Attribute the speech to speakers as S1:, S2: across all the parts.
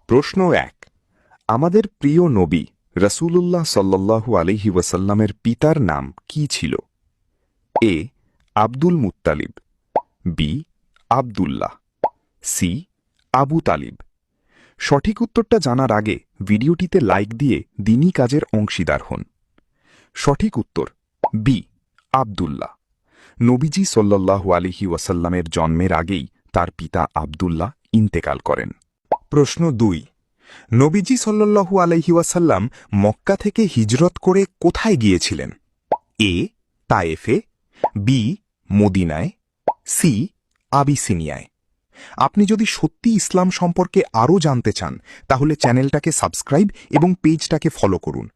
S1: প্রশ্ন ১। আমাদের প্রিয় নবী রাসূলুল্লাহ সাল্লাল্লাহু আলাইহি ওয়াসাল্লামের পিতার নাম কি ছিল? A Abdul Muttalib, B Abdullah, C Abu Talib. সঠিক উত্তরটা জানার আগে ভিডিওটিতে লাইক দিয়ে দ্বীনি কাজের অংশীদার হন। সঠিক উত্তর বি আব্দুল্লাহ। নবীজি সাল্লাল্লাহু আলাইহি ওয়াসাল্লামের জন্মের আগেই তার পিতা আব্দুল্লাহ ইন্তেকাল করেন। প্রশ্ন ২। নবীজি সাল্লাল্লাহু আলাইহি ওয়াসাল্লাম মক্কা থেকে হিজরত করে কোথায় গিয়েছিলেন? এ তায়েফে, বি মদিনায়, সি আবিসিনিয়ায়। আপনি যদি সত্যি ইসলাম সম্পর্কে আরও জানতে চান তাহলে চ্যানেলটাকে সাবস্ক্রাইব এবং পেজটাকে ফলো করুন।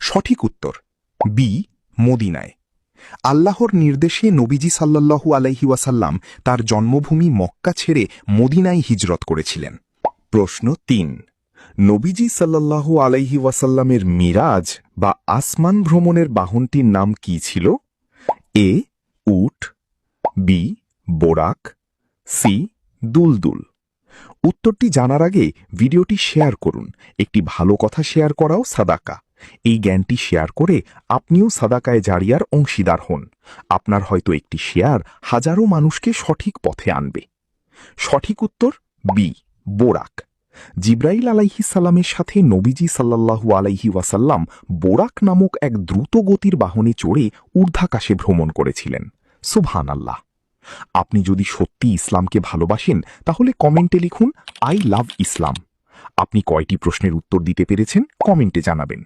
S1: সঠিক উত্তর বি মদিনায়। আল্লাহর নির্দেশে নবীজি সাল্লাল্লাহু আলাইহি ওয়াসাল্লাম তার জন্মভূমি মক্কা ছেড়ে মদিনায় হিজরত করেছিলেন। প্রশ্ন ৩। নবীজি সাল্লাল্লাহু আলাইহি ওয়াসাল্লামের মিরাজ বা আসমান ভ্রমণের বাহনটির নাম কি ছিল? এ উট, বি বোরাক, সি দুলদুল। উত্তরটি জানার আগে ভিডিওটি শেয়ার করুন। একটি ভালো কথা শেয়ার করাও সাদাকা। এই জ্ঞানটি শেয়ার করে আপনিও সাদাকায়ে জারিয়ার অংশীদার হন। আপনার হয়তো একটি শেয়ার হাজারো মানুষকে সঠিক পথে আনবে। সঠিক উত্তর বি বোরাক। জিব্রাইল আলাইহিস সালামের সাথে নবীজি সাল্লাল্লাহু আলাইহি ওয়াসাল্লাম বোরাক নামক এক দ্রুত গতির বাহনে চড়ে ঊর্ধ্বাকাশে ভ্রমণ করেছিলেন। সুবহানাল্লাহ। আপনি যদি সত্যি ইসলামকে ভালোবাসেন তাহলে কমেন্টে লিখুন আই লাভ ইসলাম। আপনি কয়টি প্রশ্নের উত্তর দিতে পেরেছেন কমেন্টে জানাবেন।